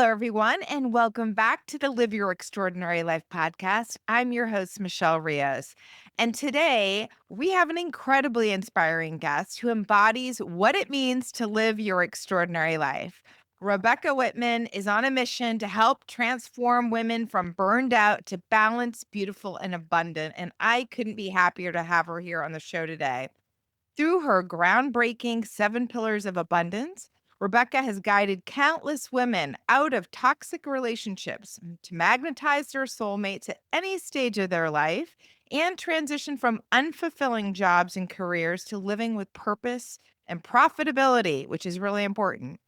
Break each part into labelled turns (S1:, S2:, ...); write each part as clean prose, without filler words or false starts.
S1: Hello, everyone, and welcome back to the Live Your Extraordinary Life podcast. I'm your host, Michelle Rios. And today we have an incredibly inspiring guest who embodies what it means to live your extraordinary life. Rebecca Whitman is on a mission to help transform women from burned out to balanced, beautiful, and abundant. And I couldn't be happier to have her here on the show today. Through her groundbreaking 7 Pillars of Abundance, Rebecca has guided countless women out of toxic relationships to magnetize their soulmates at any stage of their life and transition from unfulfilling jobs and careers to living with purpose and profitability, which is really important.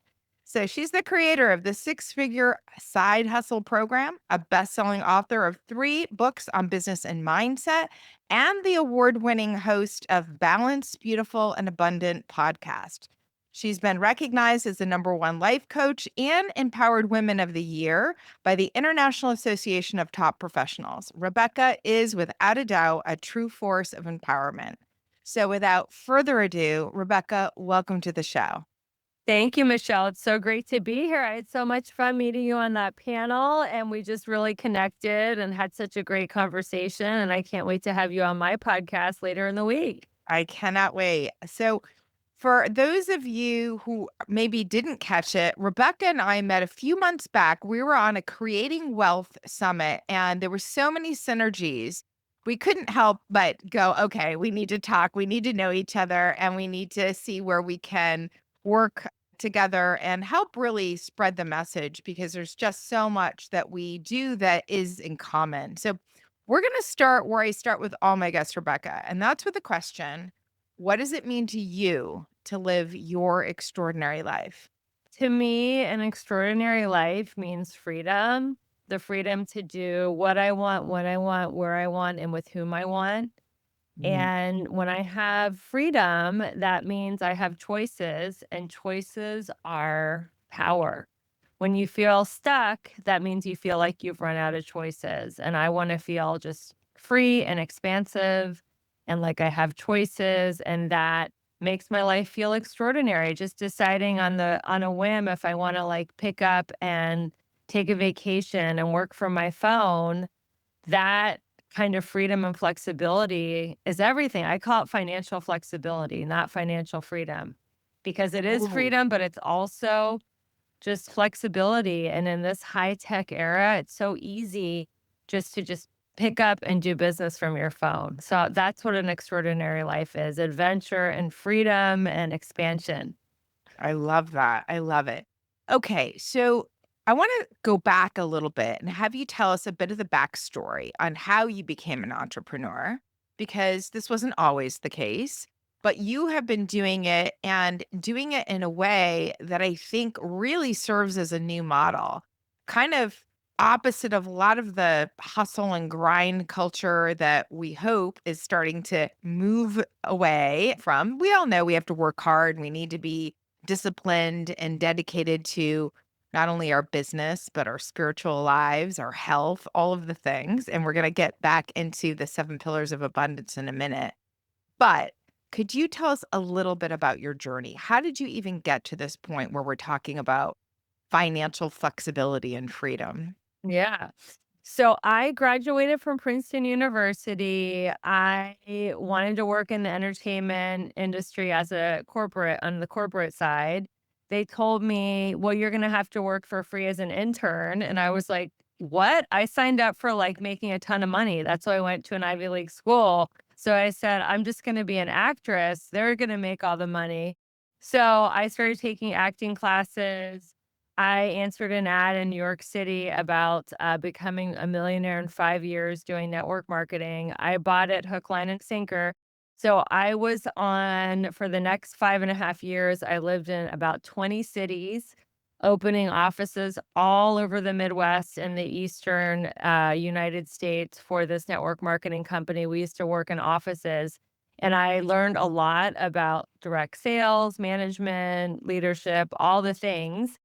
S1: So she's the creator of the Six-Figure Side Hustle Program, a best-selling author of 3 books on business and mindset, and the award-winning host of Balanced, Beautiful, and Abundant podcast. She's been recognized as the #1 life coach and Empowered Women of the Year by the International Association of Top Professionals. Rebecca is, without a doubt, a true force of empowerment. So without further ado, Rebecca, welcome to the show.
S2: Thank you, Michelle. It's so great to be here. I had so much fun meeting you on that panel, and we just really connected and had such a great conversation. And I can't wait to have you on my podcast later in the week.
S1: I cannot wait. So, for those of you who maybe didn't catch it, Rebecca and I met a few months back. We were on a Creating Wealth Summit, and there were so many synergies. We couldn't help but go, okay, we need to talk, we need to know each other, and we need to see where we can work together and help really spread the message because there's just so much that we do that is in common. So, we're going to start where I start with all my guests, Rebecca, and that's with the question, what does it mean to you to live your extraordinary life?
S2: To me, an extraordinary life means freedom, the freedom to do what I want, when I want, where I want, and with whom I want.
S1: Mm.
S2: And when I have freedom, that means I have choices, and choices are power. When you feel stuck, that means you feel like you've run out of choices. And I want to feel just free and expansive and like I have choices, and that makes my life feel extraordinary. Just deciding on a whim if I want to like pick up and take a vacation and work from my phone, that kind of freedom and flexibility is everything. I call it financial flexibility, not financial freedom, because it is
S1: Ooh.
S2: freedom, but it's also just flexibility. And in this high tech era, it's so easy just pick up and do business from your phone. So that's what an extraordinary life is: adventure and freedom and expansion.
S1: I love that. I love it. Okay, so I want to go back a little bit and have you tell us a bit of the backstory on how you became an entrepreneur, because this wasn't always the case, but you have been doing it and doing it in a way that I think really serves as a new model, kind of opposite of a lot of the hustle and grind culture that we hope is starting to move away from. We all know we have to work hard and we need to be disciplined and dedicated to not only our business, but our spiritual lives, our health, all of the things. And we're going to get back into the 7 Pillars of Abundance in a minute. But could you tell us a little bit about your journey? How did you even get to this point where we're talking about financial flexibility and freedom?
S2: Yeah. So I graduated from Princeton University. I wanted to work in the entertainment industry as a corporate on the corporate side. They told me, well, you're going to have to work for free as an intern. And I was like, what? I signed up for like making a ton of money. That's why I went to an Ivy League school. So I said, I'm just going to be an actress. They're going to make all the money. So I started taking acting classes. I answered an ad in New York City about becoming a millionaire in 5 years doing network marketing. I bought it hook, line, and sinker. So I was on for the next 5.5 years. I lived in about 20 cities, opening offices all over the Midwest and the Eastern United States for this network marketing company. We used to work in offices. And I learned a lot about direct sales, management, leadership, all the things.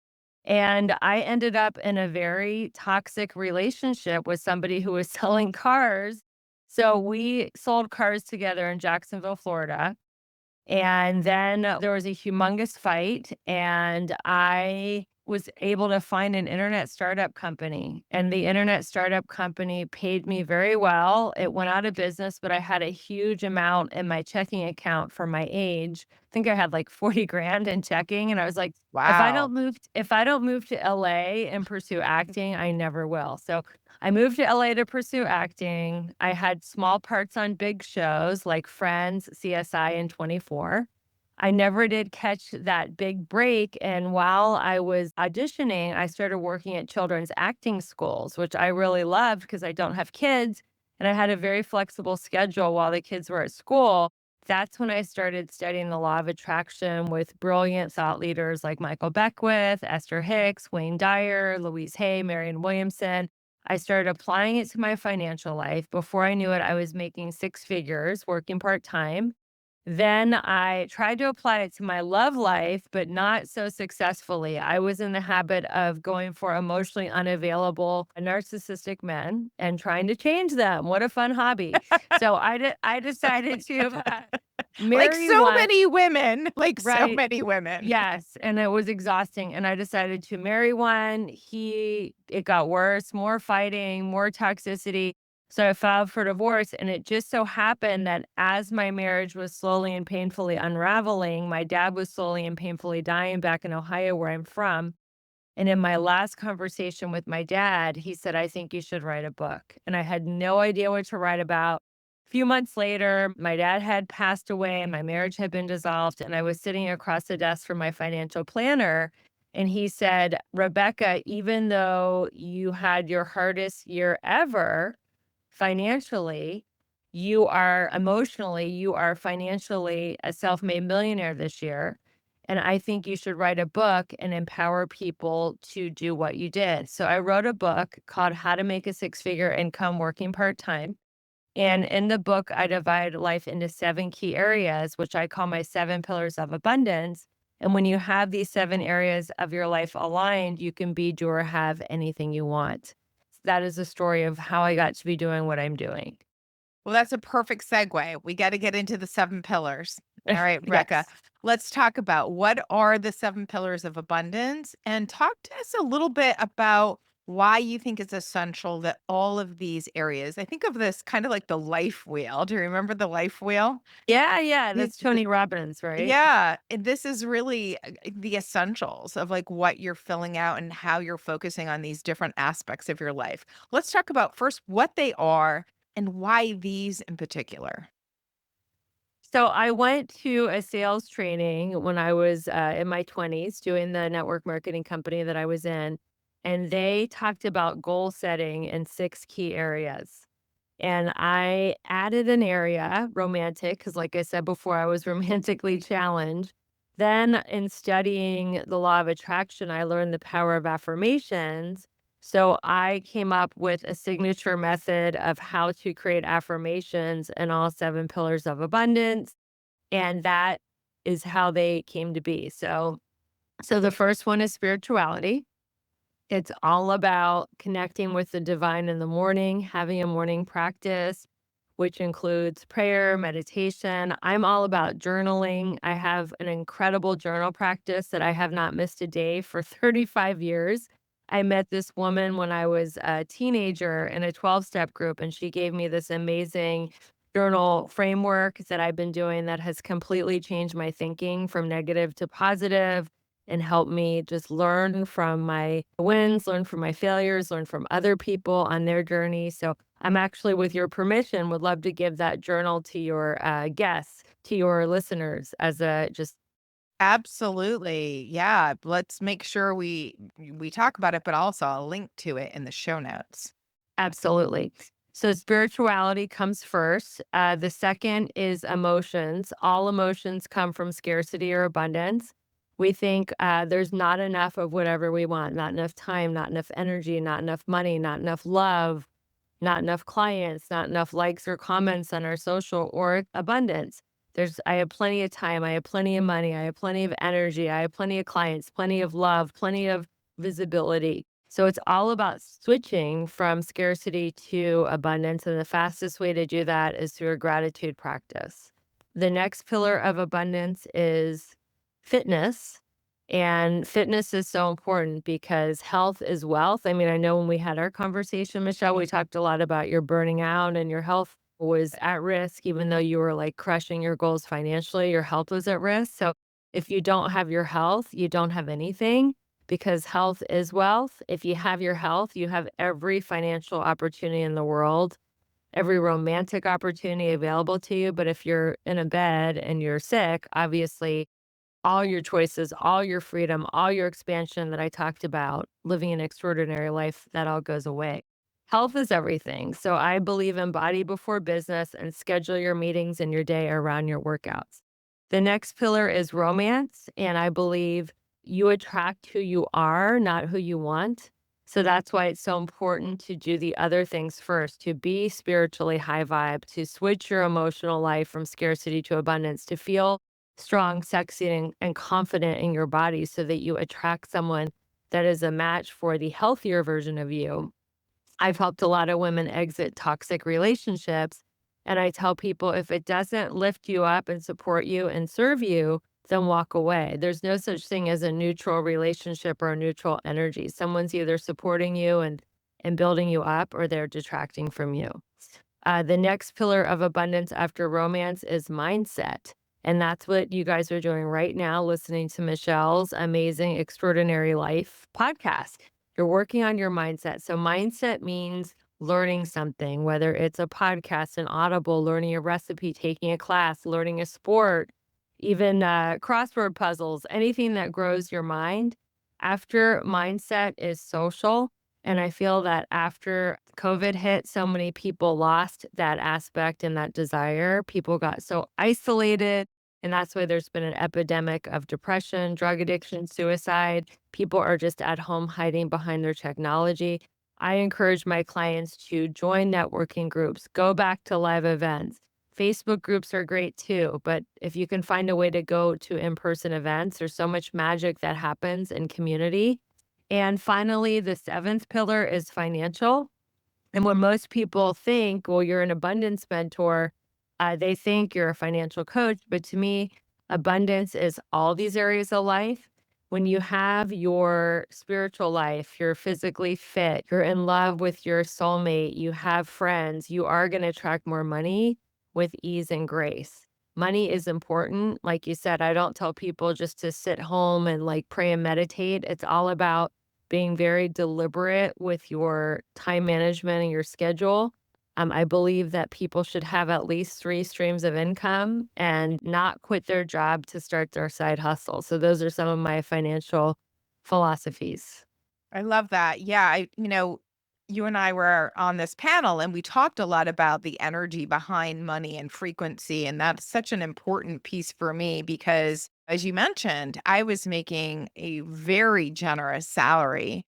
S2: And I ended up in a very toxic relationship with somebody who was selling cars. So we sold cars together in Jacksonville, Florida. And then there was a humongous fight, and I was able to find an internet startup company, and the internet startup company paid me very well. It went out of business, but I had a huge amount in my checking account for my age. I think I had like 40 grand in checking. And I was like,
S1: Wow.
S2: if I don't move to LA and pursue acting, I never will. So I moved to LA to pursue acting. I had small parts on big shows like Friends, CSI, and 24. I never did catch that big break, and while I was auditioning, I started working at children's acting schools, which I really loved because I don't have kids, and I had a very flexible schedule while the kids were at school. That's when I started studying the law of attraction with brilliant thought leaders like Michael Beckwith, Esther Hicks, Wayne Dyer, Louise Hay, Marianne Williamson. I started applying it to my financial life. Before I knew it, I was making six figures, working part-time. Then I tried to apply it to my love life, but not so successfully. I was in the habit of going for emotionally unavailable narcissistic men and trying to change them. What a fun hobby. So I decided to
S1: Like
S2: marry
S1: so
S2: one.
S1: many women, like so
S2: Right.
S1: many women.
S2: Yes, and it was exhausting, and I decided to marry one. It got worse, more fighting, more toxicity. So I filed for divorce, and it just so happened that as my marriage was slowly and painfully unraveling, my dad was slowly and painfully dying back in Ohio, where I'm from. And in my last conversation with my dad, he said, I think you should write a book. And I had no idea what to write about. A few months later, my dad had passed away and my marriage had been dissolved. And I was sitting across the desk from my financial planner. And he said, Rebecca, even though you had your hardest year ever financially, you are financially a self made millionaire this year. And I think you should write a book and empower people to do what you did. So I wrote a book called How to Make a Six Figure Income Working Part Time. And in the book, I divide life into seven key areas, which I call my seven pillars of abundance. And when you have these seven areas of your life aligned, you can be, do, or have anything you want. That is the story of how I got to be doing what I'm doing.
S1: Well, that's a perfect segue. We got to get into the 7 pillars. All right, Rebecca,
S2: Yes.
S1: let's talk about what are the 7 pillars of abundance and talk to us a little bit about why you think it's essential that all of these areas. I think of this kind of like the life wheel. Do you remember the life wheel?
S2: Yeah, yeah.
S1: Y-
S2: That's Tony Robbins, right?
S1: Yeah, and this is really the essentials of like what you're filling out and how you're focusing on these different aspects of your life. Let's talk about first what they are and why these in particular.
S2: So I went to a sales training when I was in my 20s doing the network marketing company that I was in. And they talked about goal setting in six key areas. And I added an area, romantic, because like I said before, I was romantically challenged. Then in studying the law of attraction, I learned the power of affirmations. So I came up with a signature method of how to create affirmations in all seven pillars of abundance. And that is how they came to be. So the first one is spirituality. It's all about connecting with the divine in the morning, having a morning practice, which includes prayer, meditation. I'm all about journaling. I have an incredible journal practice that I have not missed a day for 35 years. I met this woman when I was a teenager in a 12-step group, and she gave me this amazing journal framework that I've been doing that has completely changed my thinking from negative to positive and help me just learn from my wins, learn from my failures, learn from other people on their journey. So I'm actually, with your permission, would love to give that journal to your guests, to your listeners, as a just
S1: Absolutely. Yeah, let's make sure we talk about it, but also I'll link to it in the show notes.
S2: absolutely. So spirituality comes first. The second is emotions. All emotions come from scarcity or abundance. We think there's not enough of whatever we want, not enough time, not enough energy, not enough money, not enough love, not enough clients, not enough likes or comments on our social, or abundance. I have plenty of time, I have plenty of money, I have plenty of energy, I have plenty of clients, plenty of love, plenty of visibility. So it's all about switching from scarcity to abundance. And the fastest way to do that is through a gratitude practice. The next pillar of abundance is fitness. And fitness is so important because health is wealth. I mean, I know when we had our conversation, Michelle, we talked a lot about your burning out and your health was at risk, even though you were like crushing your goals financially, your health was at risk. So if you don't have your health, you don't have anything because health is wealth. If you have your health, you have every financial opportunity in the world, every romantic opportunity available to you. But if you're in a bed and you're sick, obviously all your choices, all your freedom, all your expansion that I talked about, living an extraordinary life, that all goes away. Health is everything. So I believe in body before business and schedule your meetings and your day around your workouts. The next pillar is romance. And I believe you attract who you are, not who you want. So that's why it's so important to do the other things first, to be spiritually high vibe, to switch your emotional life from scarcity to abundance, to feel strong, sexy, and confident in your body so that you attract someone that is a match for the healthier version of you. I've helped a lot of women exit toxic relationships. And I tell people if it doesn't lift you up and support you and serve you, then walk away. There's no such thing as a neutral relationship or a neutral energy. Someone's either supporting you and building you up or they're detracting from you. The next pillar of abundance after romance is mindset. And that's what you guys are doing right now, listening to Michelle's amazing, extraordinary life podcast. You're working on your mindset. So, mindset means learning something, whether it's a podcast, an audible, learning a recipe, taking a class, learning a sport, even crossword puzzles, anything that grows your mind. After mindset is social. And I feel that after COVID hit, so many people lost that aspect and that desire. People got so isolated. And that's why there's been an epidemic of depression, drug addiction, suicide. People are just at home hiding behind their technology. I encourage my clients to join networking groups, go back to live events. Facebook groups are great too, but if you can find a way to go to in person events, there's so much magic that happens in community. And finally, the seventh pillar is financial. And when most people think, well, you're an abundance mentor, they think you're a financial coach. But to me, abundance is all these areas of life. When you have your spiritual life, you're physically fit, you're in love with your soulmate, you have friends, you are going to attract more money with ease and grace. Money is important. Like you said, I don't tell people just to sit home and like pray and meditate. It's all about being very deliberate with your time management and your schedule. I believe that people should have at least 3 streams of income and not quit their job to start their side hustle. So those are some of my financial philosophies.
S1: I love that. Yeah, you and I were on this panel and we talked a lot about the energy behind money and frequency. And that's such an important piece for me because, as you mentioned, I was making a very generous salary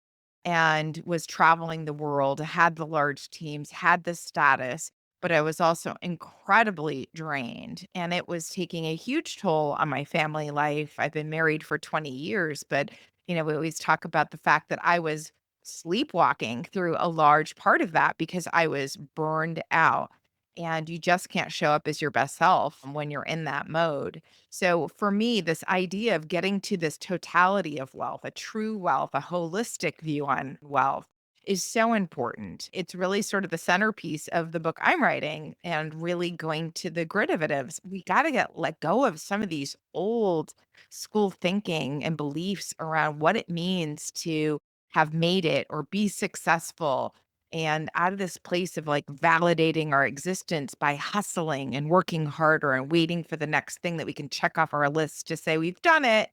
S1: and was traveling the world, had the large teams, had the status, but I was also incredibly drained. And it was taking a huge toll on my family life. I've been married for 20 years, but we always talk about the fact that I was sleepwalking through a large part of that because I was burned out. And you just can't show up as your best self when you're in that mode. So, for me, this idea of getting to this totality of wealth, a true wealth, a holistic view on wealth is so important. It's really sort of the centerpiece of the book I'm writing and really going to the grit of it is we got to get let go of some of these old school thinking and beliefs around what it means to have made it or be successful and out of this place of like validating our existence by hustling and working harder and waiting for the next thing that we can check off our list to say we've done it.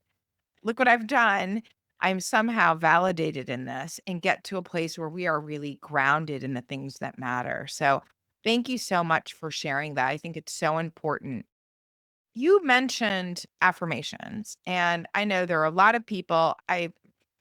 S1: Look what I've done. I'm somehow validated in this and get to a place where we are really grounded in the things that matter. So, thank you so much for sharing that. I think it's so important. You mentioned affirmations, and I know there are a lot of people. I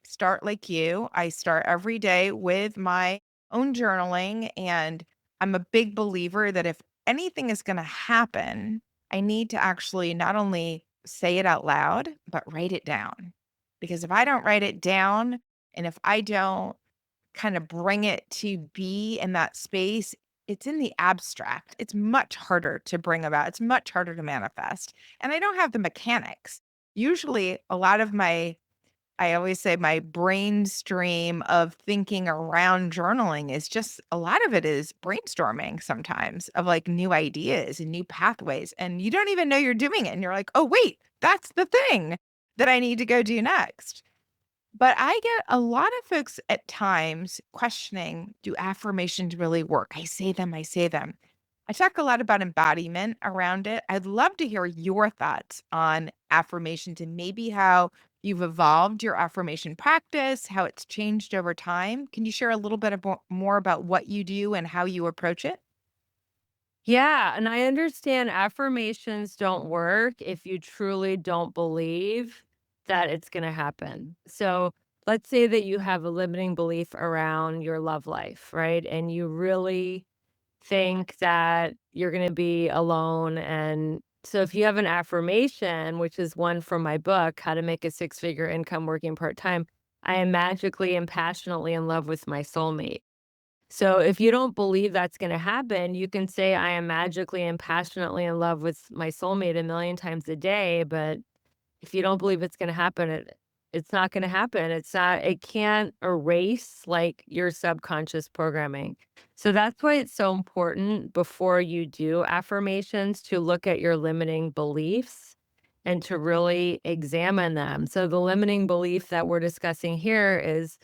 S1: start like you. I start every day with my own journaling, and I'm a big believer that if anything is going to happen, I need to actually not only say it out loud, but write it down. Because if I don't write it down, and if I don't kind of bring it to be in that space, it's in the abstract. It's much harder to bring about. It's much harder to manifest. And I don't have the mechanics. Usually, a lot of my I always say my brain stream of thinking around journaling is just a lot of it is brainstorming sometimes of like new ideas and new pathways. And you don't even know you're doing it. And you're like, oh, wait, that's the thing that I need to go do next. But I get a lot of folks at times questioning, do affirmations really work? I say them, I say them. I talk a lot about embodiment around it. I'd love to hear your thoughts on affirmations and maybe how you've evolved your affirmation practice, how it's changed over time. Can you share a little bit more about what you do and how you approach it?
S2: Yeah, and I understand affirmations don't work if you truly don't believe that it's gonna happen. So, let's say that you have a limiting belief around your love life, right? And you really think that you're gonna be alone, and so if you have an affirmation, which is one from my book, How to Make a Six-Figure Income Working Part-Time, I am magically and passionately in love with my soulmate. So if you don't believe that's gonna happen, you can say, "I am magically and passionately in love with my soulmate" a million times a day, but if you don't believe it's gonna happen, it's not gonna happen. It can't erase, like, your subconscious programming. So that's why it's so important before you do affirmations to look at your limiting beliefs and to really examine them. So the limiting belief that we're discussing here is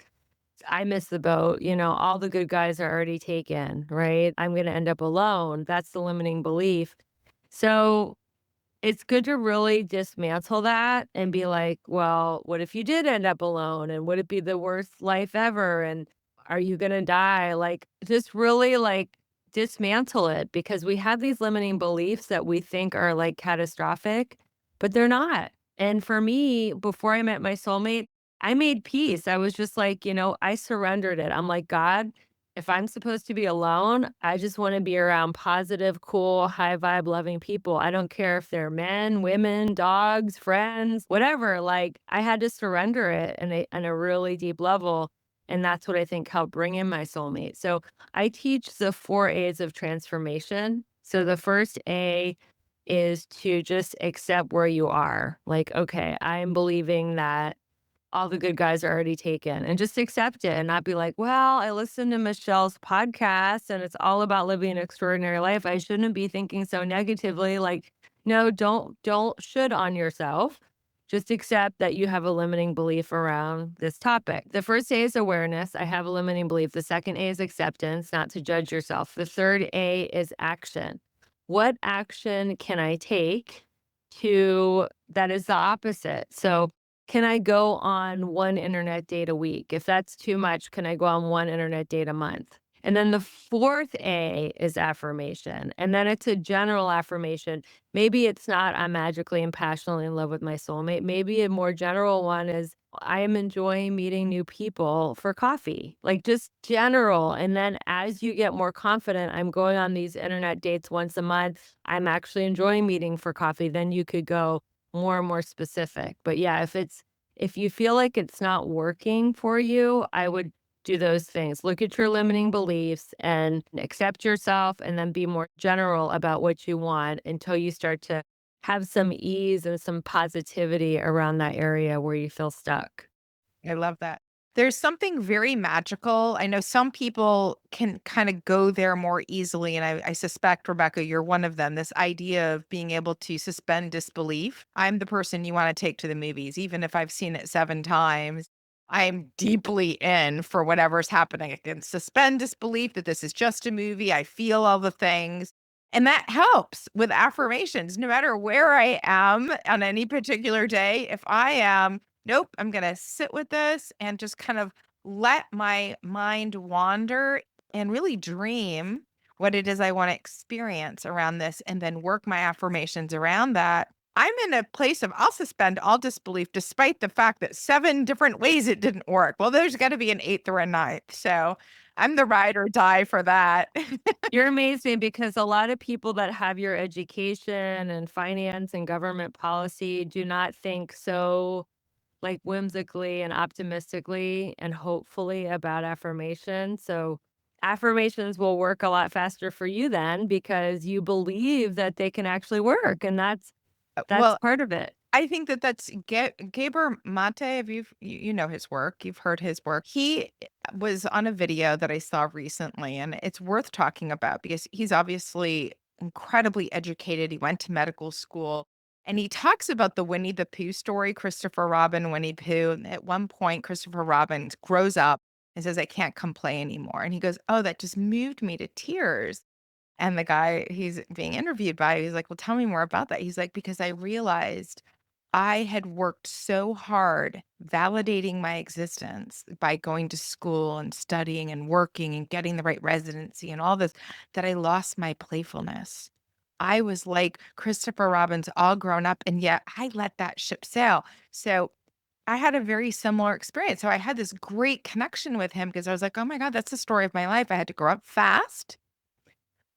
S2: I miss the boat, all the good guys are already taken, right? I'm gonna end up alone. That's the limiting belief. So it's good to really dismantle that and be like, well, what if you did end up alone? And would it be the worst life ever? And are you gonna die? Like, just really like dismantle it because we have these limiting beliefs that we think are like catastrophic, but they're not. And for me, before I met my soulmate, I made peace. I was just like, I surrendered it. I'm like, God, if I'm supposed to be alone, I just wanna be around positive, cool, high vibe loving people. I don't care if they're men, women, dogs, friends, whatever, like, I had to surrender it in a really deep level, and that's what I think helped bring in my soulmate. So, I teach the 4 A's of transformation. So, the first A is to just accept where you are. Like, "Okay, I'm believing that all the good guys are already taken," and just accept it and not be like, well, I listened to Michelle's podcast and it's all about living an extraordinary life. I shouldn't be thinking so negatively. Like, no, don't should on yourself. Just accept that you have a limiting belief around this topic. The first A is awareness. I have a limiting belief. The second A is acceptance, not to judge yourself. The third A is action. What action can I take to that is the opposite? So can I go on 1 internet date a week? If that's too much, can I go on 1 internet date a month? And then the 4th A is affirmation, and then it's a general affirmation. Maybe it's not, "I'm magically and passionately in love with my soulmate." Maybe a more general one is, "I am enjoying meeting new people for coffee." Like, just general, and then as you get more confident, "I'm going on these internet dates once a month. I'm actually enjoying meeting for coffee," then you could go more and more specific. But yeah, if you feel like it's not working for you, I would do those things. Look at your limiting beliefs and accept yourself and then be more general about what you want until you start to have some ease and some positivity around that area where you feel stuck.
S1: I love that. There's something very magical. I know some people can kind of go there more easily. And I suspect, Rebecca, you're one of them. This idea of being able to suspend disbelief. I'm the person you want to take to the movies, even if I've seen it 7 times. I'm deeply in for whatever's happening. I can suspend disbelief that this is just a movie. I feel all the things. And that helps with affirmations, no matter where I am on any particular day. If I am nope, I'm gonna sit with this and just kind of let my mind wander and really dream what it is I want to experience around this and then work my affirmations around that. I'm in a place of I'll suspend all disbelief despite the fact that 7 different ways it didn't work. Well, there's got to be an eighth or a ninth. So I'm the ride or die for that.
S2: You're amazing because a lot of people that have your education and finance and government policy do not think so like whimsically and optimistically and hopefully about affirmation. So affirmations will work a lot faster for you then because you believe that they can actually work and that's
S1: Well,
S2: part of it.
S1: I think that that's Gabor Mate. If you know his work, you've heard his work. He was on a video that I saw recently, and it's worth talking about because he's obviously incredibly educated. He went to medical school, and he talks about the Winnie the Pooh story, Christopher Robin, Winnie Pooh. And at one point, Christopher Robin grows up and says, "I can't come play anymore," and he goes, "Oh, that just moved me to tears." And the guy he's being interviewed by, he's like, "Well, tell me more about that." He's like, "Because I realized I had worked so hard validating my existence by going to school and studying and working and getting the right residency and all this that I lost my playfulness. I was like Christopher Robin's all grown up, and yet I let that ship sail." So I had a very similar experience. So I had this great connection with him because I was like, oh my God, that's the story of my life. I had to grow up fast.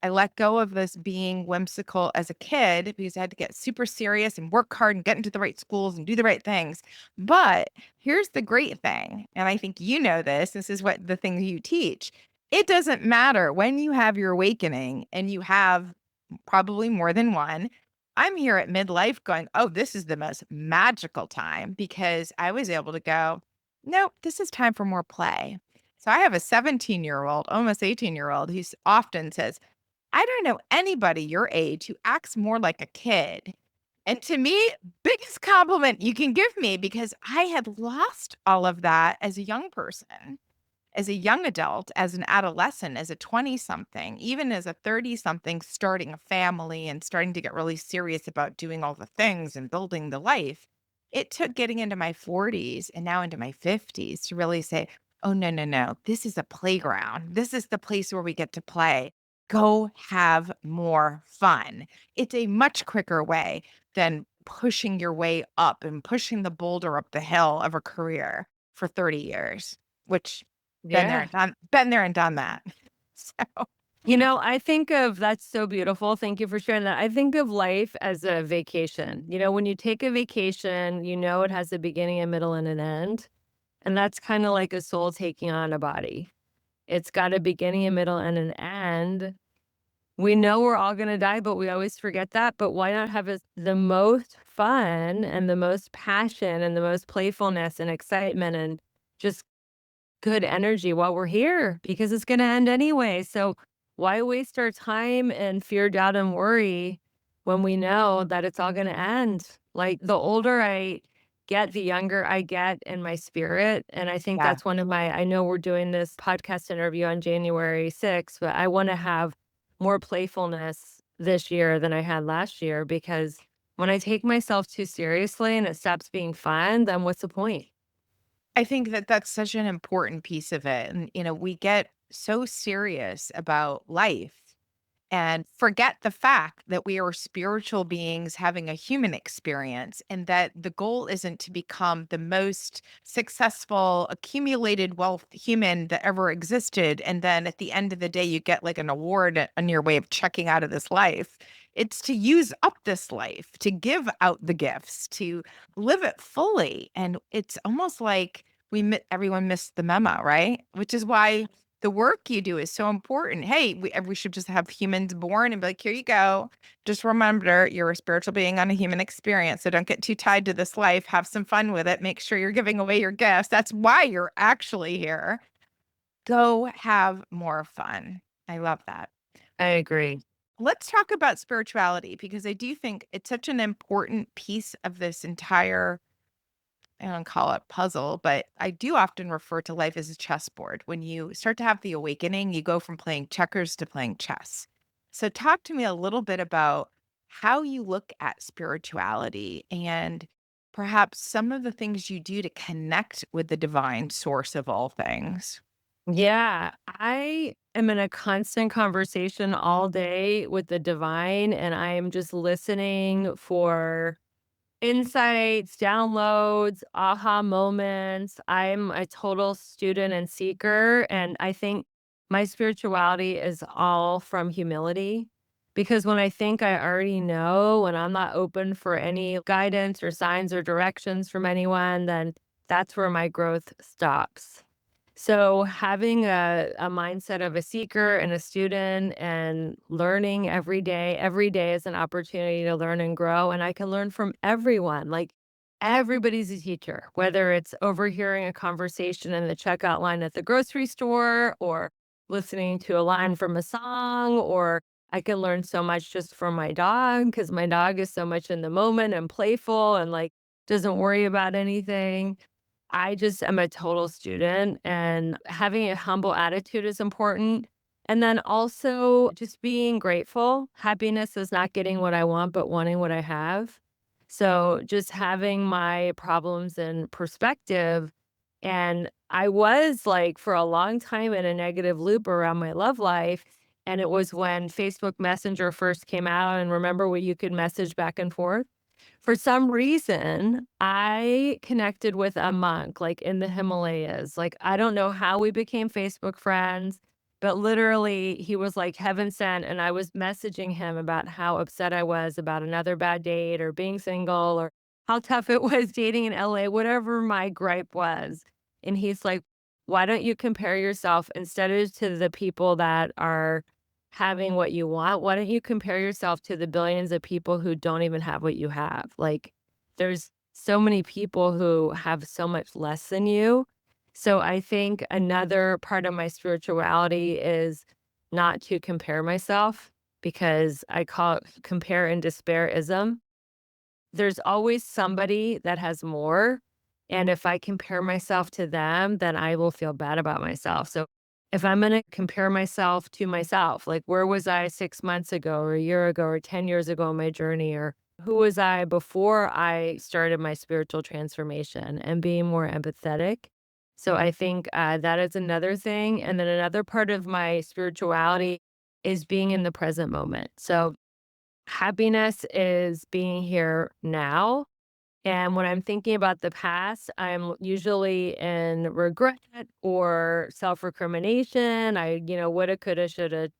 S1: I let go of this being whimsical as a kid because I had to get super serious and work hard and get into the right schools and do the right things. But here's the great thing, and I think you know this, this is what the thing you teach. It doesn't matter when you have your awakening and you have probably more than one. I'm here at midlife going, oh, this is the most magical time because I was able to go, nope, this is time for more play. So I have a 17-year-old, almost 18-year-old who often says, I don't know anybody your age who acts more like a kid. And to me, biggest compliment you can give me because I had lost all of that as a young person, as a young adult, as an adolescent, as a 20 something, even as a 30 something, starting a family and starting to get really serious about doing all the things and building the life. It took getting into my 40s and now into my 50s to really say, oh, no, no, no. This is a playground. This is the place where we get to play. Go have more fun. It's a much quicker way than pushing your way up and pushing the boulder up the hill of a career for 30 years, which
S2: Yeah.
S1: been there and done that. So
S2: I think of that's so beautiful. Thank you for sharing that. I think of life as a vacation. When you take a vacation, it has a beginning, a middle, and an end. And that's kind of like a soul taking on a body. It's got a beginning, a middle, and an end. We know we're all going to die, but we always forget that. But why not have the most fun and the most passion and the most playfulness and excitement and just good energy while we're here because it's going to end anyway. So why waste our time in fear, doubt, and worry when we know that it's all going to end? Like the older I get, the younger I get in my spirit. And I think
S1: yeah.
S2: that's I know we're doing this podcast interview on January 6th, but I want to have more playfulness this year than I had last year because when I take myself too seriously and it stops being fun, then what's the point?
S1: I think that that's such an important piece of it. And, we get so serious about life and forget the fact that we are spiritual beings having a human experience and that the goal isn't to become the most successful accumulated wealth human that ever existed and then at the end of the day you get like an award on your way of checking out of this life. It's to use up this life, to give out the gifts, to live it fully, and it's almost like everyone missed the memo, right? Which is why the work you do is so important. Hey, we should just have humans born and be like, here you go. Just remember, you're a spiritual being on a human experience. So don't get too tied to this life. Have some fun with it. Make sure you're giving away your gifts. That's why you're actually here. Go have more fun. I love that.
S2: I agree.
S1: Let's talk about spirituality because I do think it's such an important piece of this entire I don't call it puzzle, but I do often refer to life as a chessboard. When you start to have the awakening, you go from playing checkers to playing chess. So, talk to me a little bit about how you look at spirituality and perhaps some of the things you do to connect with the divine source of all things.
S2: Yeah, I am in a constant conversation all day with the divine, and I am just listening for insights, downloads, aha moments. I'm a total student and seeker, and I think my spirituality is all from humility. Because when I think I already know and I'm not open for any guidance or signs or directions from anyone, then that's where my growth stops. So having a mindset of a seeker and a student and learning every day is an opportunity to learn and grow. And I can learn from everyone. Like everybody's a teacher, whether it's overhearing a conversation in the checkout line at the grocery store or listening to a line from a song, or I can learn so much just from my dog because my dog is so much in the moment and playful and like doesn't worry about anything. I just am a total student, and having a humble attitude is important. And then also just being grateful. Happiness is not getting what I want, but wanting what I have. So just having my problems in perspective. And I was like for a long time in a negative loop around my love life. And it was when Facebook Messenger first came out. And remember where you could message back and forth? For some reason, I connected with a monk, like, in the Himalayas. Like, I don't know how we became Facebook friends, but literally, he was, like, heaven sent, and I was messaging him about how upset I was about another bad date or being single or how tough it was dating in LA, whatever my gripe was. And he's like, "Why don't you compare yourself instead of to the people that are having what you want, why don't you compare yourself to the billions of people who don't even have what you have? Like, there's so many people who have so much less than you. So I think another part of my spirituality is not to compare myself because I call it compare and despairism. There's always somebody that has more, and if I compare myself to them, then I will feel bad about myself. So, if I'm gonna compare myself to myself, like, where was I 6 months ago or a year ago or 10 years ago in my journey, or who was I before I started my spiritual transformation and being more empathetic. So, I think, that is another thing, and then another part of my spirituality is being in the present moment. So happiness is being here now. And when I'm thinking about the past, I'm usually in regret or self recrimination. Woulda, coulda, shoulda,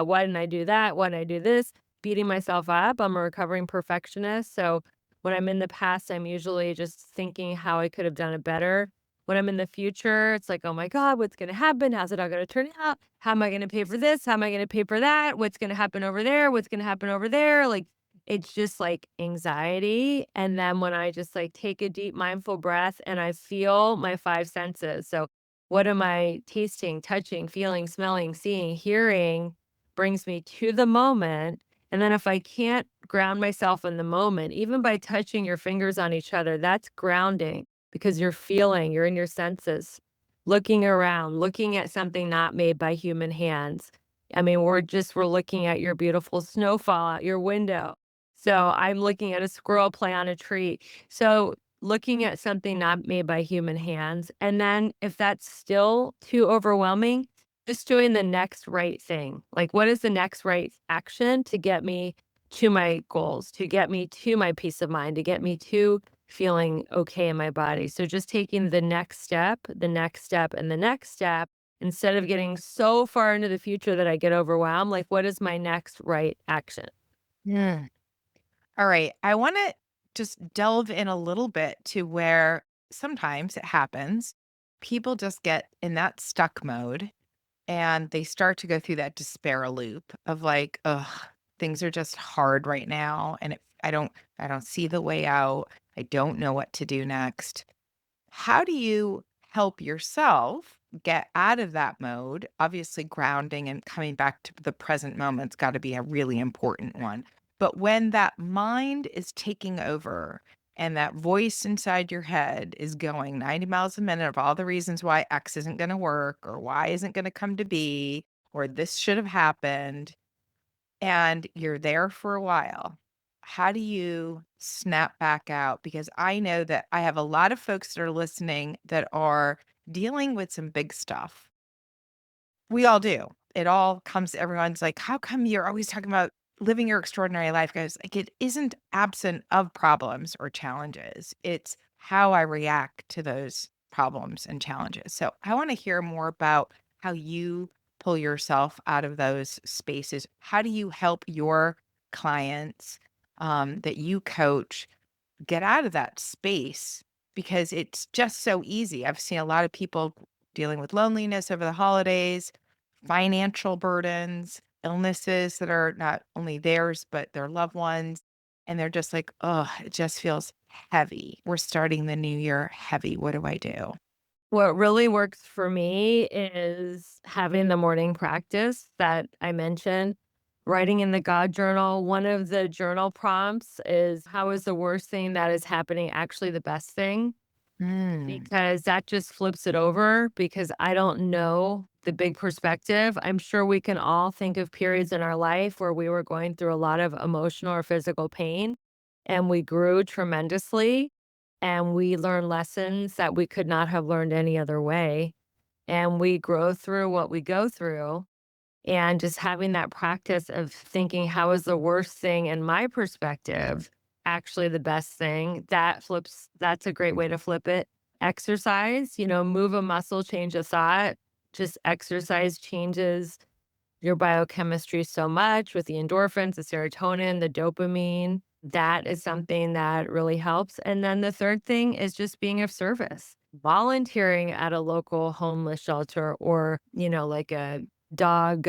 S2: why didn't I do that? Why didn't I do this? Beating myself up. I'm a recovering perfectionist. So when I'm in the past, I'm usually just thinking how I could have done it better. When I'm in the future, it's like, oh my God, what's going to happen? How's it all going to turn out? How am I going to pay for this? How am I going to pay for that? What's going to happen over there? What's going to happen over there? Like, it's just like anxiety. And then when I just like take a deep mindful breath and I feel my five senses. So, what am I tasting, touching, feeling, smelling, seeing, hearing brings me to the moment. And then if I can't ground myself in the moment, even by touching your fingers on each other, that's grounding because you're feeling, you're in your senses, looking around, looking at something not made by human hands. I mean, we're looking at your beautiful snowfall out your window. So I'm looking at a squirrel play on a tree. So looking at something not made by human hands. And then if that's still too overwhelming, just doing the next right thing. Like, what is the next right action to get me to my goals, to get me to my peace of mind, to get me to feeling okay in my body? So just taking the next step, the next step, and the next step instead of getting so far into the future that I get overwhelmed. Like, what is my next right action?
S1: Mm. All right. I want to just delve in a little bit to where sometimes it happens. People just get in that stuck mode and they start to go through that despair loop of like, ugh, things are just hard right now. And I don't see the way out. I don't know what to do next. How do you help yourself get out of that mode? Obviously, grounding and coming back to the present moment's got to be a really important one. But when that mind is taking over and that voice inside your head is going 90 miles a minute of all the reasons why X isn't going to work or Y isn't going to come to be or this should have happened, and you're there for a while, how do you snap back out? Because I know that I have a lot of folks that are listening that are dealing with some big stuff. We all do. It all comes, everyone's like, how come you're always talking about living your extraordinary life, guys? Like, it isn't absent of problems or challenges. It's how I react to those problems and challenges. So I want to hear more about how you pull yourself out of those spaces. How do you help your clients that you coach get out of that space? Because it's just so easy. I've seen a lot of people dealing with loneliness over the holidays, financial burdens, illnesses that are not only theirs, but their loved ones. And they're just like, oh, it just feels heavy. We're starting the new year heavy. What do I do?
S2: What really works for me is having the morning practice that I mentioned, writing in the God journal. One of the journal prompts is, how is the worst thing that is happening actually the best thing?
S1: Mm,
S2: Because that just flips it over because I don't know the big perspective. I'm sure we can all think of periods in our life where we were going through a lot of emotional or physical pain and we grew tremendously and we learned lessons that we could not have learned any other way. And we grow through what we go through. And just having that practice of thinking, how is the worst thing in my perspective actually the best thing? That's a great way to flip it. Exercise, move a muscle, change a thought. Just exercise changes your biochemistry so much with the endorphins, the serotonin, the dopamine. That is something that really helps. And then the third thing is just being of service. Volunteering at a local homeless shelter or, like a dog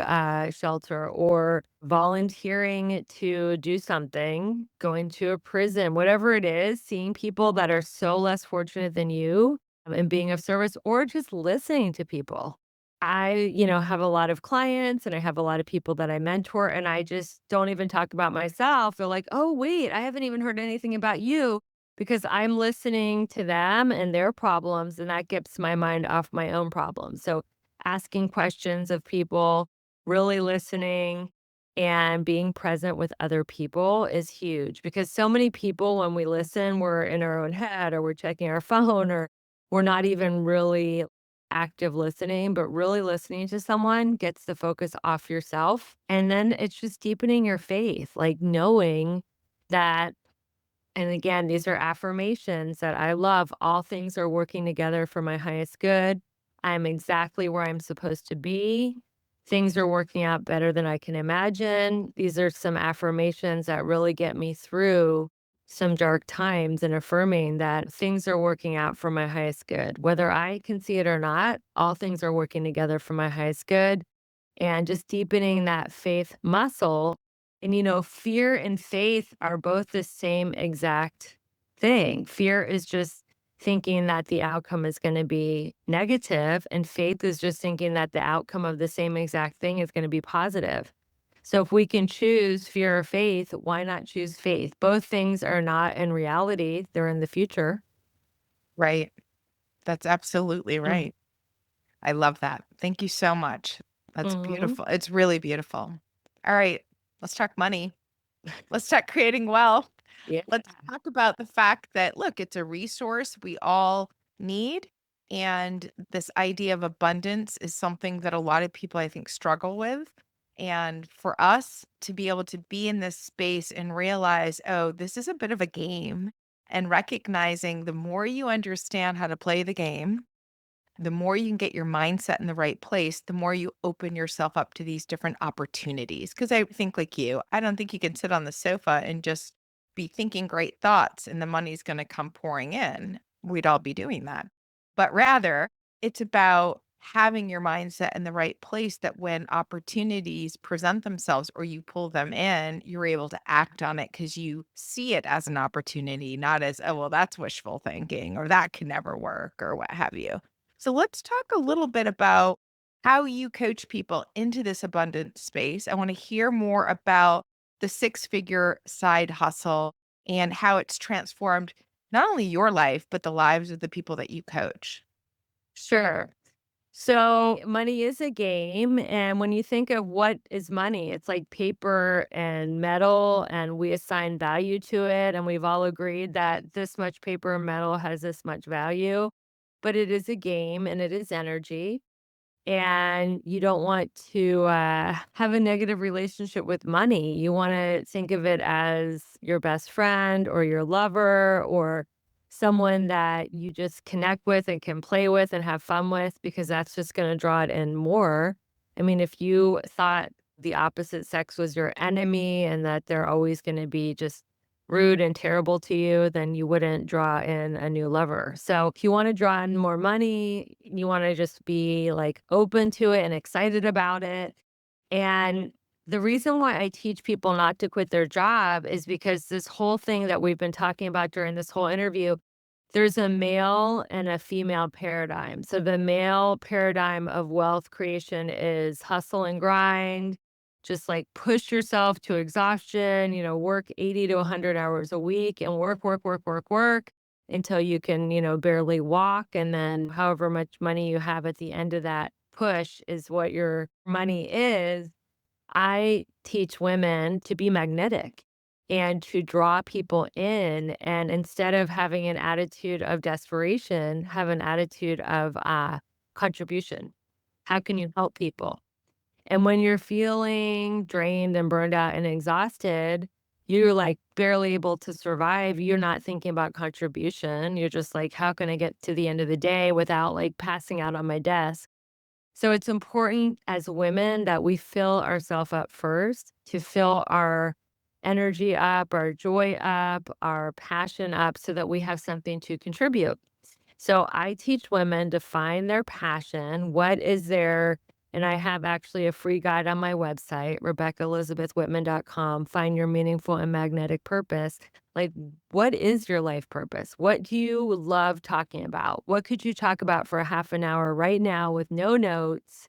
S2: shelter or volunteering to do something, going to a prison, whatever it is, seeing people that are so less fortunate than you and being of service or just listening to people. I, have a lot of clients and I have a lot of people that I mentor, and I just don't even talk about myself. They're like, oh, wait, I haven't even heard anything about you because I'm listening to them and their problems, and that gets my mind off my own problems. So, asking questions of people, really listening, and being present with other people is huge because so many people, when we listen, we're in our own head or we're checking our phone or we're not even really active listening, but really listening to someone gets the focus off yourself. And then it's just deepening your faith, like knowing that. And again, these are affirmations that I love. All things are working together for my highest good. I'm exactly where I'm supposed to be. Things are working out better than I can imagine. These are some affirmations that really get me through some dark times and affirming that things are working out for my highest good. Whether I can see it or not, all things are working together for my highest good and just deepening that faith muscle. And, fear and faith are both the same exact thing. Fear is just thinking that the outcome is going to be negative, and faith is just thinking that the outcome of the same exact thing is going to be positive. So if we can choose fear or faith, why not choose faith? Both things are not in reality, they're in the future.
S1: right. That's absolutely
S2: Mm.
S1: right. I love that. Thank you so much. That's
S2: Mhm.
S1: beautiful. It's really beautiful. All right. Let's talk money. Let's talk creating wealth.
S2: Yeah.
S1: Let's talk about the fact that, look, it's a resource we all need. And this idea of abundance is something that a lot of people, I think, struggle with. And for us to be able to be in this space and realize, oh, this is a bit of a game, and recognizing the more you understand how to play the game, the more you can get your mindset in the right place, the more you open yourself up to these different opportunities. Because I think, like you, I don't think you can sit on the sofa and just be thinking great thoughts and the money's going to come pouring in. We'd all be doing that. But rather, it's about having your mindset in the right place that when opportunities present themselves or you pull them in, you're able to act on it because you see it as an opportunity, not as, oh, well, that's wishful thinking or that can never work or what have you. So let's talk a little bit about how you coach people into this abundant space. I want to hear more about the six-figure side hustle and how it's transformed not only your life, but the lives of the people that you coach.
S2: Sure. So money is a game. And when you think of what is money, it's like paper and metal, and we assign value to it. And we've all agreed that this much paper and metal has this much value, but it is a game and it is energy. And you don't want to have a negative relationship with money. You want to think of it as your best friend or your lover or someone that you just connect with and can play with and have fun with because that's just going to draw it in more. I mean, if you thought the opposite sex was your enemy and that they're always going to be just rude and terrible to you, then you wouldn't draw in a new lover. So if you want to draw in more money, you want to just be like open to it and excited about it. And the reason why I teach people not to quit their job is because this whole thing that we've been talking about during this whole interview, there's a male and a female paradigm. So the male paradigm of wealth creation is hustle and grind, just like push yourself to exhaustion, work 80 to 100 hours a week and work, work, work, work, work until you can, barely walk. And then however much money you have at the end of that push is what your money is. I teach women to be magnetic and to draw people in. And instead of having an attitude of desperation, have an attitude of contribution. How can you help people? And when you're feeling drained and burned out and exhausted, you're like barely able to survive. You're not thinking about contribution. You're just like, how can I get to the end of the day without like passing out on my desk? So it's important as women that we fill ourselves up first, to fill our energy up, our joy up, our passion up so that we have something to contribute. So I teach women to find their passion. What is their, and I have actually a free guide on my website, RebeccaElizabethWhitman.com, find your meaningful and magnetic purpose. Like, what is your life purpose? What do you love talking about? What could you talk about for a half an hour right now with no notes?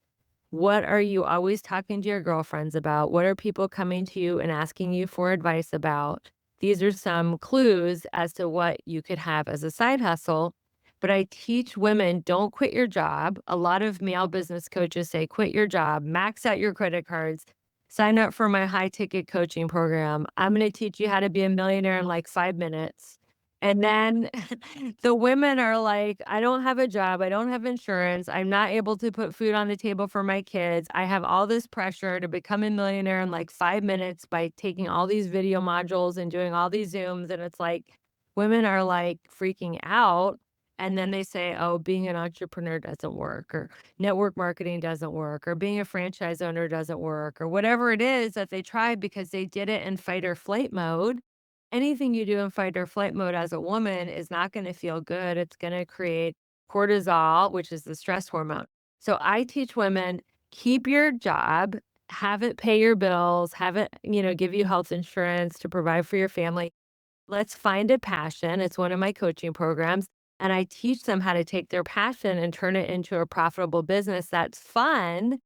S2: What are you always talking to your girlfriends about? What are people coming to you and asking you for advice about? These are some clues as to what you could have as a side hustle. But I teach women, don't quit your job. A lot of male business coaches say, quit your job, max out your credit cards, sign up for my high ticket coaching program. I'm going to teach you how to be a millionaire in like 5 minutes. And then the women are like, I don't have a job. I don't have insurance. I'm not able to put food on the table for my kids. I have all this pressure to become a millionaire in like 5 minutes by taking all these video modules and doing all these Zooms. And it's like, women are like freaking out. And then they say, oh, being an entrepreneur doesn't work, or network marketing doesn't work, or being a franchise owner doesn't work, or whatever it is that they tried because they did it in fight or flight mode. Anything you do in fight or flight mode as a woman is not going to feel good. It's going to create cortisol, which is the stress hormone. So I teach women, keep your job, have it pay your bills, have it, give you health insurance to provide for your family. Let's find a passion. It's one of my coaching programs. And I teach them how to take their passion and turn it into a profitable business that's fun.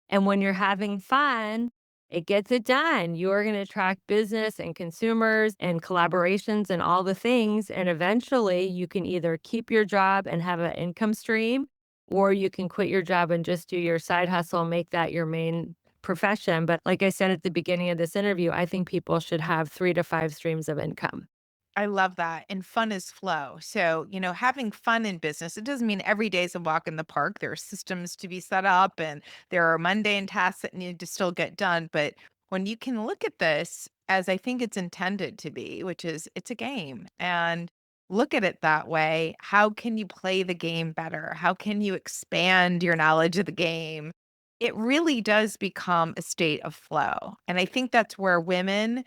S2: And when you're having fun, it gets it done. You are going to attract business and consumers and collaborations and all the things. And eventually, you can either keep your job and have an income stream, or you can quit your job and just do your side hustle and make that your main profession. But like I said at the beginning of this interview, I think people should have 3 to 5 streams of income.
S1: I love that. And fun is flow. So, having fun in business, it doesn't mean every day is a walk in the park. There are systems to be set up and there are mundane tasks that need to still get done. But when you can look at this as I think it's intended to be, which is it's a game, and look at it that way, how can you play the game better? How can you expand your knowledge of the game? It really does become a state of flow. And I think that's where women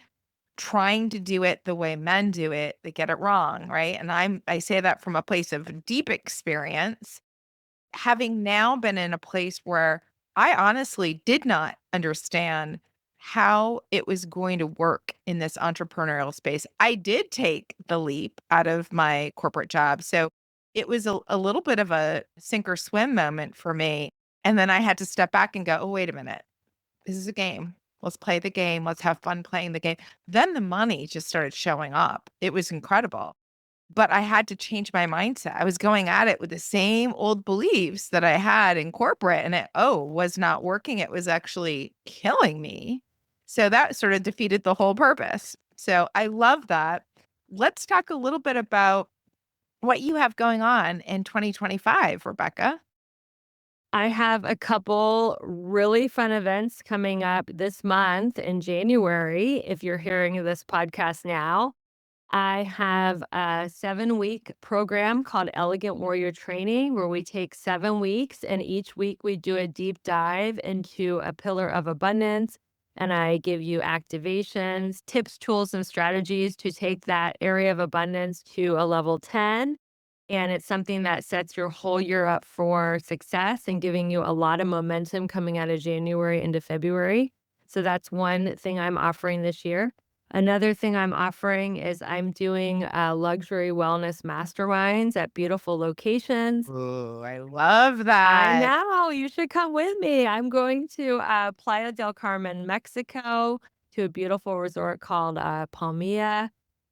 S1: trying to do it the way men do it, they get it wrong, right? And I say that from a place of deep experience, having now been in a place where I honestly did not understand how it was going to work in this entrepreneurial space. I did take the leap out of my corporate job. So it was a little bit of a sink or swim moment for me. And then I had to step back and go, oh, wait a minute. This is a game. Let's play the game. Let's have fun playing the game. Then the money just started showing up. It was incredible. But I had to change my mindset. I was going at it with the same old beliefs that I had in corporate and was not working. It was actually killing me. So that sort of defeated the whole purpose. So I love that. Let's talk a little bit about what you have going on in 2025, Rebecca.
S2: I have a couple really fun events coming up this month in January. If you're hearing this podcast now, I have a 7-week program called Elegant Warrior Training, where we take 7 weeks and each week we do a deep dive into a pillar of abundance. and I give you activations, tips, tools, and strategies to take that area of abundance to a level 10. And it's something that sets your whole year up for success and giving you a lot of momentum coming out of January into February. So that's one thing I'm offering this year. Another thing I'm offering is I'm doing luxury wellness masterminds at beautiful locations.
S1: Ooh, I love
S2: I
S1: that.
S2: know, you should come with me. I'm going to Playa del Carmen, Mexico, to a beautiful resort called Palmilla.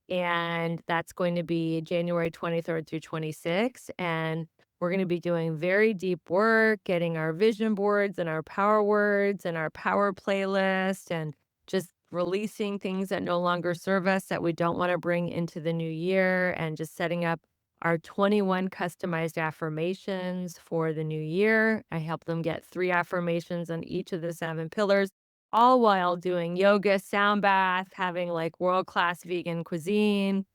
S2: And that's going to be January 23rd through 26th. And we're going to be doing very deep work, getting our vision boards and our power words and our power playlist, and just releasing things that no longer serve us that we don't want to bring into the new year, and just setting up our 21 customized affirmations for the new year. I help them get 3 affirmations on each of the 7 pillars, all while doing yoga, sound bath, having like world-class vegan cuisine,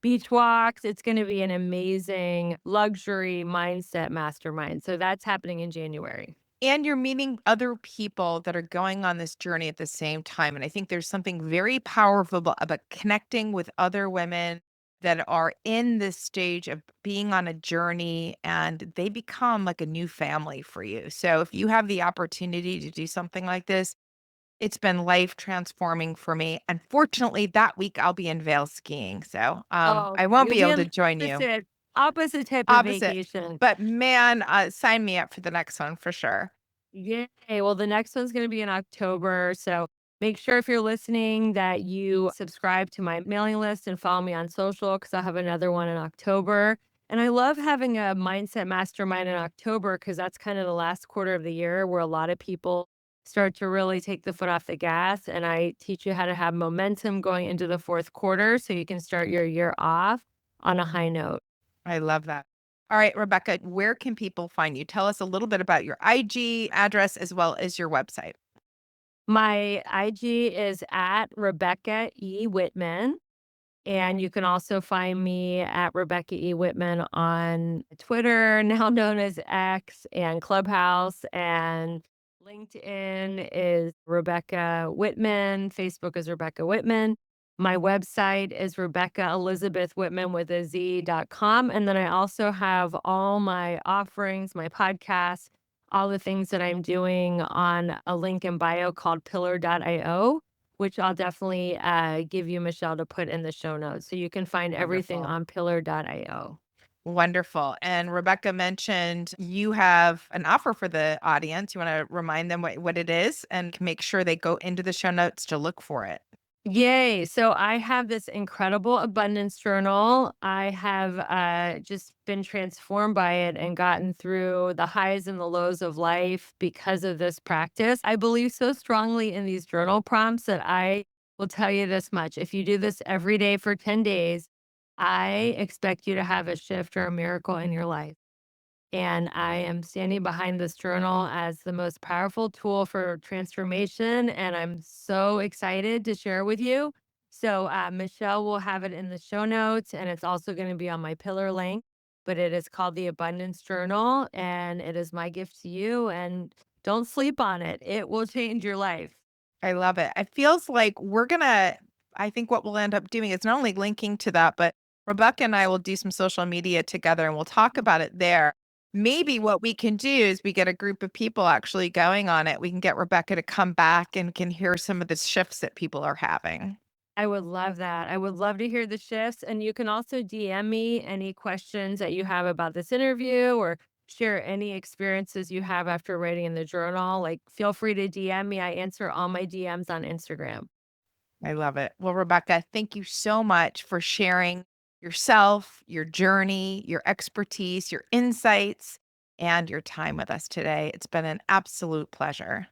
S2: beach walks. It's going to be an amazing luxury mindset mastermind. So that's happening in January.
S1: And you're meeting other people that are going on this journey at the same time. And I think there's something very powerful about connecting with other women that are in this stage of being on a journey, and they become like a new family for you. So if you have the opportunity to do something like this, it's been life transforming for me. Unfortunately, that week I'll be in Vail skiing. So
S2: Oh,
S1: I won't
S2: you'll
S1: be
S2: be
S1: able
S2: on
S1: to
S2: the
S1: join you.
S2: opposite type of
S1: Opposite.
S2: vacation.
S1: But man, sign me up for the next one for sure.
S2: Yay. Well, the next one's going to be in October. So make sure if you're listening that you subscribe to my mailing list and follow me on social, because I'll have another one in October. And I love having a mindset mastermind in October because that's kind of the last quarter of the year where a lot of people start to really take the foot off the gas. And I teach you how to have momentum going into the fourth quarter so you can start your year off on a high note.
S1: I love that. All right, Rebecca, where can people find you? Tell us a little bit about your IG address as well as your website.
S2: My IG is at Rebecca E. Whitman. And you can also find me at Rebecca E. Whitman on Twitter, now known as X, and Clubhouse, and LinkedIn is Rebecca Whitman. Facebook is Rebecca Whitman. My website is Rebecca Elizabeth Whitman with a Z.com. And then I also have all my offerings, my podcasts, all the things that I'm doing on a link in bio called pillar.io, which I'll definitely give you, Michelle, to put in the show notes. So you can find everything
S1: Wonderful.
S2: on pillar.io.
S1: Wonderful. And Rebecca mentioned you have an offer for the audience. You want to remind them what it is and make sure they go into the show notes to look for it.
S2: Yay. So I have this incredible abundance journal. I have just been transformed by it and gotten through the highs and the lows of life because of this practice. I believe so strongly in these journal prompts that I will tell you this much. If you do this every day for 10 days, I expect you to have a shift or a miracle in your life. And I am standing behind this journal as the most powerful tool for transformation. And I'm so excited to share with you. So, Michelle will have it in the show notes, and it's also going to be on my pillar link. But it is called the Abundance Journal, and it is my gift to you. And don't sleep on it, it will change your life.
S1: I love it. It feels like I think what we'll end up doing is not only linking to that, but Rebecca and I will do some social media together and we'll talk about it there. Maybe what we can do is we get a group of people actually going on it. We can get Rebecca to come back and can hear some of the shifts that people are having.
S2: I would love that. I would love to hear the shifts. And you can also DM me any questions that you have about this interview, or share any experiences you have after writing in the journal. Like, feel free to DM me. I answer all my DMs on Instagram.
S1: I love it. Well, Rebecca, thank you so much for sharing yourself, your journey, your expertise, your insights, and your time with us today. It's been an absolute pleasure.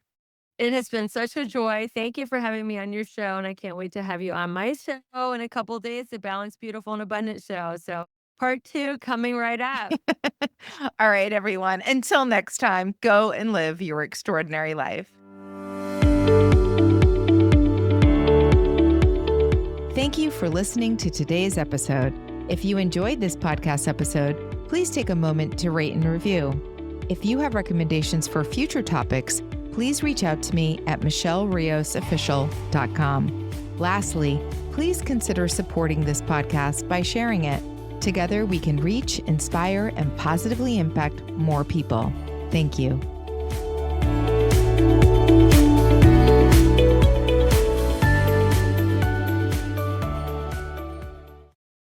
S2: It has been such a joy. Thank you for having me on your show. And I can't wait to have you on my show in a couple of days, the Balanced, Beautiful, and Abundant show. So, part 2 coming right up.
S1: All right, everyone. Until next time, go and live your extraordinary life. Thank you for listening to today's episode. If you enjoyed this podcast episode, please take a moment to rate and review. If you have recommendations for future topics, please reach out to me at michelleriossofficial.com. Lastly, please consider supporting this podcast by sharing it. Together, we can reach, inspire, and positively impact more people. Thank you.